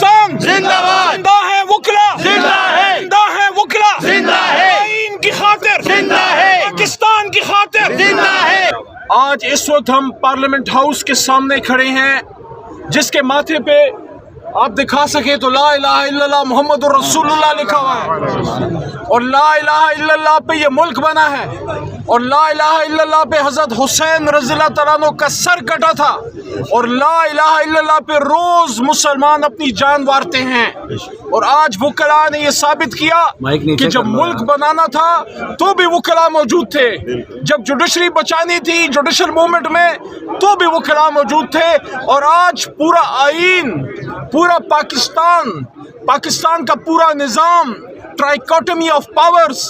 पाकिस्तान जिंदाबाद, जिंदा है वकला, जिंदा है, जिंदा है वकला, जिंदा है, आईन की खातिर जिंदा है, पाकिस्तान की खातिर जिंदा है। आज इस वक्त हम पार्लियामेंट हाउस के सामने खड़े हैं, जिसके माथे पे आप दिखा सके तो ला इलाहा इल्लल्लाह मुहम्मदुर रसूलुल्लाह लिखा हुआ है, और ला इलाहा इल्लल्लाह पे ये मुल्क बना है, और ला इलाहा इल्लल्लाह पे हज़रत हुसैन रज़ियल्लाहु तआला अन्हु का सर कटा था, और ला इलाहा इल्लल्लाह पे रोज मुसलमान अपनी जान वारते हैं। और आज वकला ने ये साबित किया कि जब मुल्क बनाना था तो भी वकला मौजूद थे, जब जुडिशरी बचानी थी जुडिशल मूवमेंट में तो भी वकला मौजूद थे, और आज पूरा आईन, पूरा पाकिस्तान का पूरा निज़ाम, ट्राइकोटमी ऑफ पावर्स,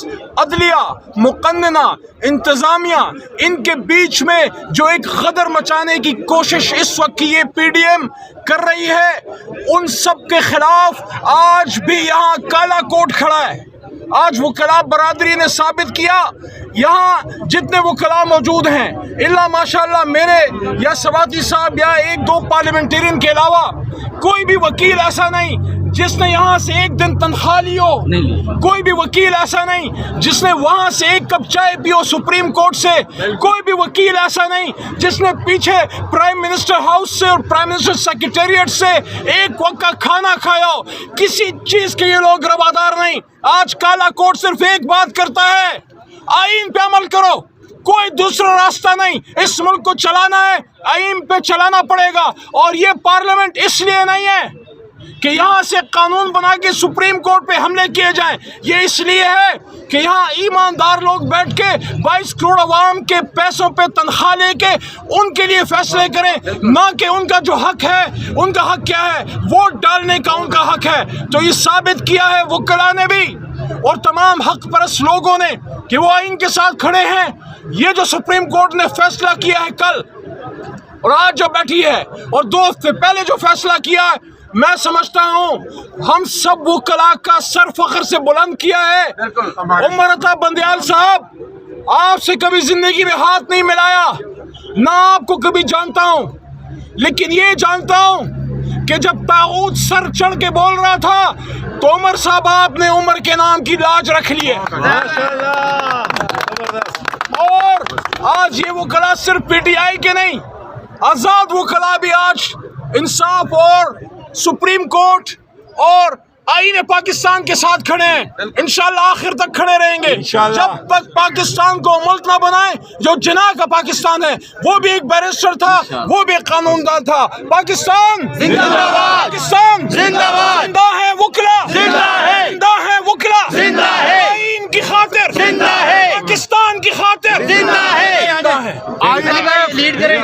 अदलिया, मुक़न्नना, इंतज़ामिया, इनके बीच में जो एक गदर मचाने की कोशिश इस वक्त की ये पीडीएम कर रही है, उन सब के खिलाफ आज भी यहाँ काला कोट खड़ा है। आज वकला बरादरी ने साबित किया, यहाँ जितने वकला मौजूद हैं इल्ला माशाअल्लाह मेरे या सवाती साहब या एक दो पार्लियामेंटेरियन के अलावा कोई भी वकील ऐसा नहीं जिसने यहाँ से एक दिन तनख्वाह ली हो, कोई भी वकील ऐसा नहीं जिसने वहाँ से एक कप चाय पी हो सुप्रीम कोर्ट से, कोई भी वकील ऐसा नहीं जिसने पीछे प्राइम मिनिस्टर हाउस से और प्राइम मिनिस्टर सेक्रेटेरिएट से एक वक्त का खाना खाया हो, किसी चीज़ के ये लोग रवादार नहीं। आज काला कोर्ट सिर्फ एक बात करता है, आईन पे अमल करो, कोई दूसरा रास्ता नहीं। इस मुल्क को चलाना है, आईन पे चलाना पड़ेगा, और ये पार्लियामेंट इसलिए नहीं है कि यहाँ से कानून बना के सुप्रीम कोर्ट पे हमले किए जाएं, ये इसलिए है कि यहाँ ईमानदार लोग बैठ के 22 करोड़ अवाम के पैसों पे तनख्वाह लेके उनके लिए फैसले करें, ना कि उनका जो हक है, उनका हक क्या है, वोट डालने का उनका हक है। तो ये साबित किया है वकला ने भी और तमाम हक परस्त लोगों ने कि वो आईन के साथ खड़े हैं। ये जो सुप्रीम कोर्ट ने फैसला किया है कल और आज जो बैठी है, और 2 हफ्ते पहले जो फैसला किया है, मैं समझता हूँ हम सब वकला का सर फख्र से बुलंद किया है। उमर अता बंदयाल साहब, आपसे कभी जिंदगी में हाथ नहीं मिलाया, ना आपको कभी जानता हूँ, लेकिन ये जानता हूँ कि जब ताऊत सर चढ़ के बोल रहा था तो उमर साहब आपने उमर के नाम की लाज रख ली है। और आज ये वकला सिर्फ पीटीआई के नहीं, आजाद वकला भी आज इंसाफ और सुप्रीम कोर्ट और आईन पाकिस्तान के साथ खड़े हैं। इंशाल्लाह आखिर तक खड़े रहेंगे जब तक पाकिस्तान को मुल्क ना बनाए जो जिना का पाकिस्तान है। वो भी एक बैरिस्टर था, वो भी एक कानूनदान था। पाकिस्तान जिंदाबाद, पाकिस्तान जिंदाबाद, जिंदा है वकला, जिंदा है, जिंदा है वकला, जिंदा है, आईन की खातिर जिंदा है, पाकिस्तान की खातिर जिंदा है। लीड करें।